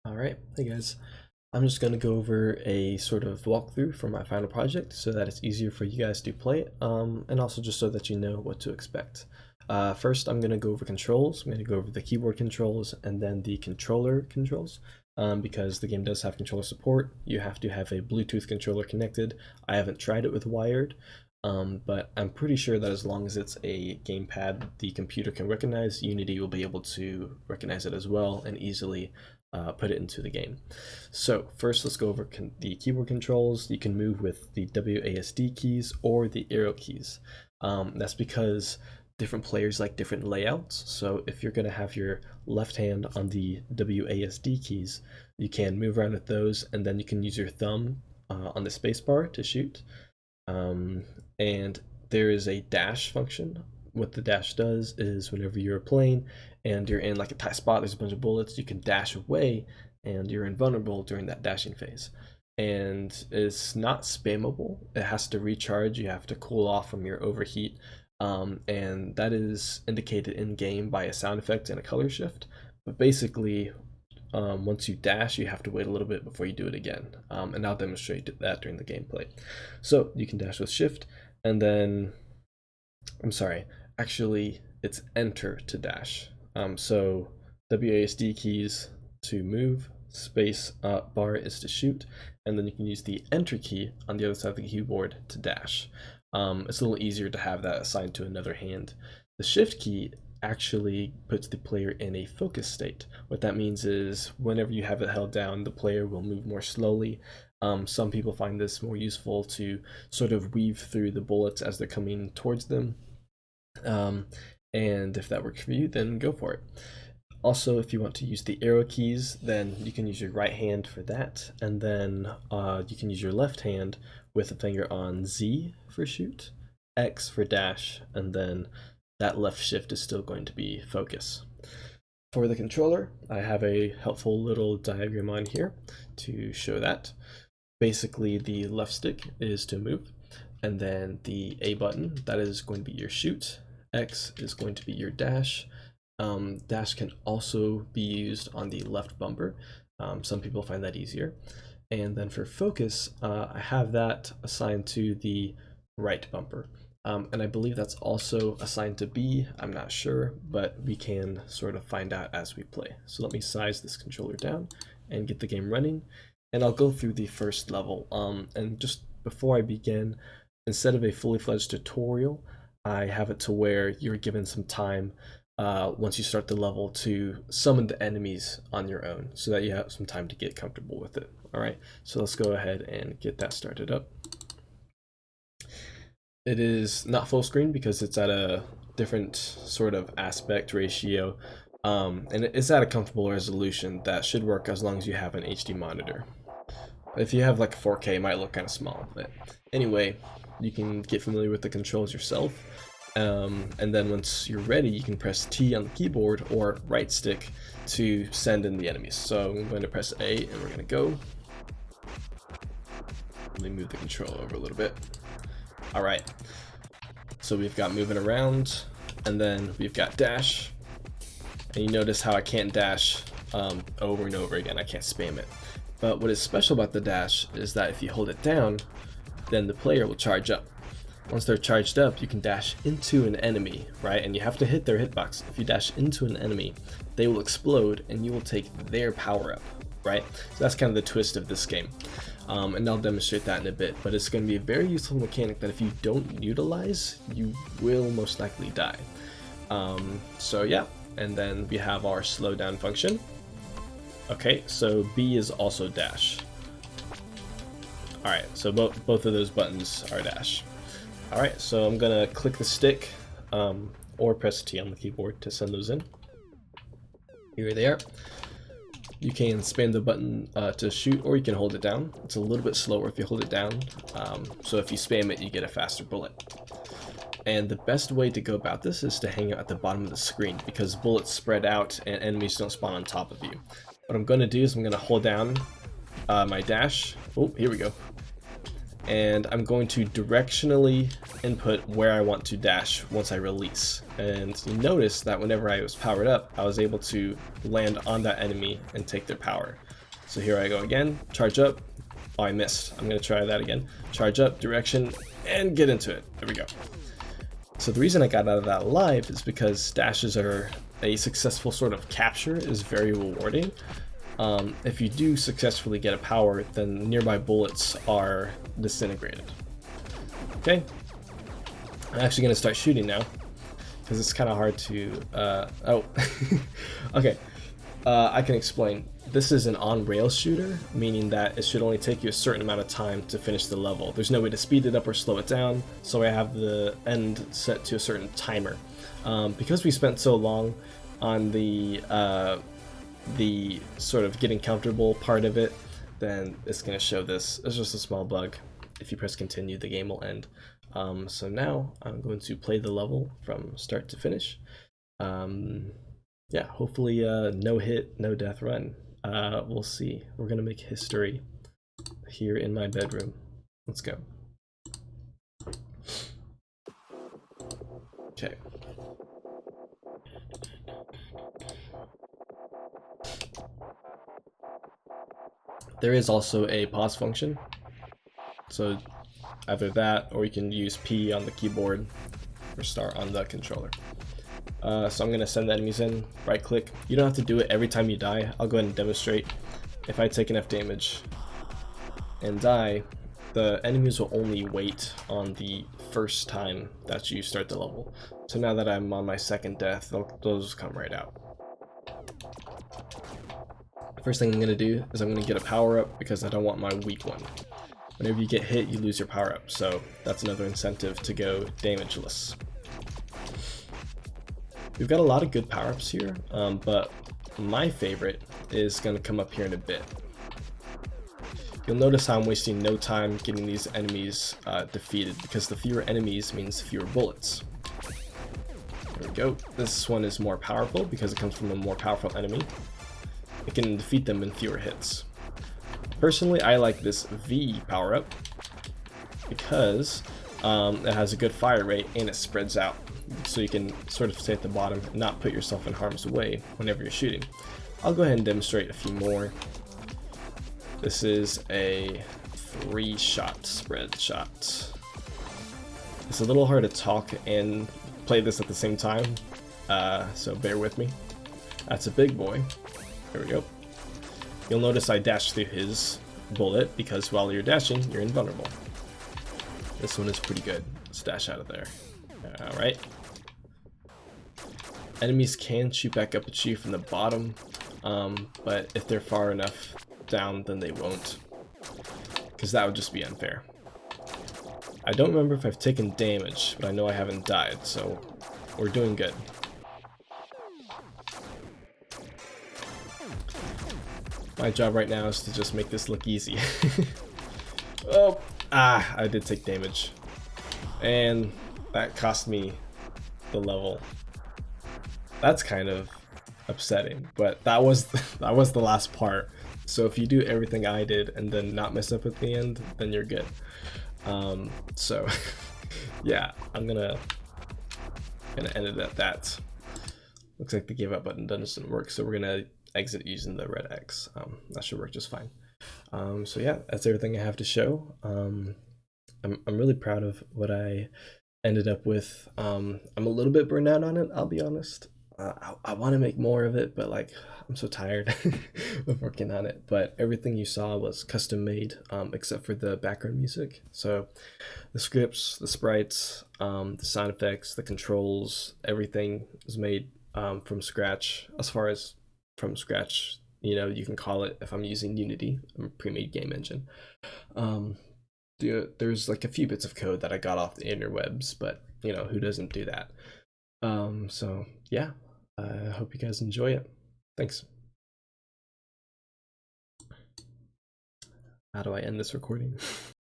Alright, hey guys. I'm just going to go over a sort of walkthrough for my final project so that it's easier for you guys to play it, and also just so that you know what to expect. First, I'm going to go over controls. I'm going to go over the keyboard controls and then the controller controls. Because the game does have controller support, you have to have a Bluetooth controller connected. I haven't tried it with wired, but I'm pretty sure that as long as it's a gamepad the computer can recognize, Unity will be able to recognize it as well and easily put it into the game. So first let's go over the keyboard controls. You can move with the WASD keys or the arrow keys. That's because different players like different layouts. So if you're going to have your left hand on the WASD keys, you can move around with those, and then you can use your thumb on the spacebar to shoot. And there is a dash function. What the dash does is whenever you're playing and you're in like a tight spot, there's a bunch of bullets, you can dash away and you're invulnerable during that dashing phase. And it's not spammable. It has to recharge. You have to cool off from your overheat. And that is indicated in game by a sound effect and a color shift. But basically, once you dash, you have to wait a little bit before you do it again. And I'll demonstrate that during the gameplay. So you can dash with shift, and then, I'm sorry, actually it's enter to dash. So WASD keys to move, space bar is to shoot, and then you can use the enter key on the other side of the keyboard to dash. It's a little easier to have that assigned to another hand. The shift key actually puts the player in a focus state. What that means is whenever you have it held down, the player will move more slowly. Some people find this more useful to sort of weave through the bullets as they're coming towards them. And if that works for you, then go for it. Also, if you want to use the arrow keys, then you can use your right hand for that, and then you can use your left hand with the finger on Z for shoot, X for dash, and then that left shift is still going to be focus. For the controller, I have a helpful little diagram on here to show that. Basically, the left stick is to move, and then the A button, that is going to be your shoot, X is going to be your dash. Dash can also be used on the left bumper. Some people find that easier. And then for focus, I have that assigned to the right bumper. And I believe that's also assigned to B. I'm not sure, but we can sort of find out as we play. So let me size this controller down and get the game running. And I'll go through the first level. And just before I begin, instead of a fully fledged tutorial, I have it to where you're given some time once you start the level to summon the enemies on your own so that you have some time to get comfortable with it. Alright, so let's go ahead and get that started up. It is not full screen because it's at a different sort of aspect ratio, and it's at a comfortable resolution that should work as long as you have an HD monitor. If you have like 4K, it might look kind of small, but anyway, you can get familiar with the controls yourself. And then once you're ready, you can press T on the keyboard or right stick to send in the enemies. So I'm going to press A and we're going to go. Let me move the control over a little bit. Alright, so we've got moving around, and then we've got dash. And you notice how I can't dash over and over again, I can't spam it. But what is special about the dash is that if you hold it down, then the player will charge up. Once they're charged up, you can dash into an enemy, right? And you have to hit their hitbox. If you dash into an enemy, they will explode and you will take their power up, right? So that's kind of the twist of this game. And I'll demonstrate that in a bit, but it's going to be a very useful mechanic that if you don't utilize, you will most likely die. So yeah, and then we have our slowdown function. Okay, so B is also dash. Alright, so both of those buttons are dash. Alright, so I'm gonna click the stick or press T on the keyboard to send those in. Here they are. You can spam the button to shoot, or you can hold it down. It's a little bit slower if you hold it down, so if you spam it, you get a faster bullet. And the best way to go about this is to hang out at the bottom of the screen, because bullets spread out and enemies don't spawn on top of you. What I'm going to do is I'm going to hold down my dash. Oh, here we go. and I'm going to directionally input where I want to dash once I release. And you notice that whenever I was powered up, I was able to land on that enemy and take their power. So here I go again, charge up. Oh, I missed. I'm gonna try that again. Charge up, direction, and get into it. There we go. So the reason I got out of that alive is because dashes are a successful sort of capture, is very rewarding. If you do successfully get a power, then nearby bullets are disintegrated. Okay, I'm actually gonna start shooting now because it's kind of hard to. Oh, okay. I can explain. This is an on-rails shooter, meaning that it should only take you a certain amount of time to finish the level. There's no way to speed it up or slow it down, so I have the end set to a certain timer. Because we spent so long on the sort of getting comfortable part of it, then it's going to show this. It's just a small bug. If you press continue, the game will end. So now I'm going to play the level from start to finish. Yeah, hopefully no hit, no death run. We'll see. We're gonna make history here in my bedroom. Let's go. Okay. There is also a pause function. So either that, or you can use P on the keyboard or start on the controller. So I'm gonna send the enemies in, right click. You don't have to do it every time you die. I'll go ahead and demonstrate. If I take enough damage and die, the enemies will only wait on the first time that you start the level. So now that I'm on my second death, those come right out. First thing I'm gonna do is I'm gonna get a power up because I don't want my weak one. Whenever you get hit, you lose your power up. So that's another incentive to go damageless. We've got a lot of good power-ups here, but my favorite is going to come up here in a bit. You'll notice how I'm wasting no time getting these enemies defeated, because the fewer enemies means fewer bullets. There we go. This one is more powerful because it comes from a more powerful enemy. It can defeat them in fewer hits. Personally, I like this V power-up because it has a good fire rate and it spreads out. So you can sort of stay at the bottom and not put yourself in harm's way whenever you're shooting. I'll go ahead and demonstrate a few more. This is a 3-shot spread shot. It's a little hard to talk and play this at the same time, so bear with me. That's a big boy. There we go. You'll notice I dash through his bullet because while you're dashing, you're invulnerable. This one is pretty good. Let's dash out of there. Alright. Enemies can shoot back up at you from the bottom, but if they're far enough down, then they won't, because that would just be unfair. I don't remember if I've taken damage, but I know I haven't died, so we're doing good. My job right now is to just make this look easy. Oh, I did take damage, and that cost me the level. That's kind of upsetting, but that was the last part. So if you do everything I did and then not mess up at the end, then you're good. So yeah, I'm gonna end it at that. Looks like the give up button doesn't work, so we're gonna exit using the red X. That should work just fine. So yeah, that's everything I have to show. I'm really proud of what I ended up with. I'm a little bit burned out on it, I'll be honest. I want to make more of it, but like I'm so tired of working on it. But everything you saw was custom made, except for the background music. So the scripts, the sprites, the sound effects, the controls, everything was made from scratch. As far as from scratch, you know, you can call it if I'm using Unity, a pre-made game engine. There's like a few bits of code that I got off the interwebs, but you know, who doesn't do that? So yeah, I hope you guys enjoy it. Thanks. How do I end this recording?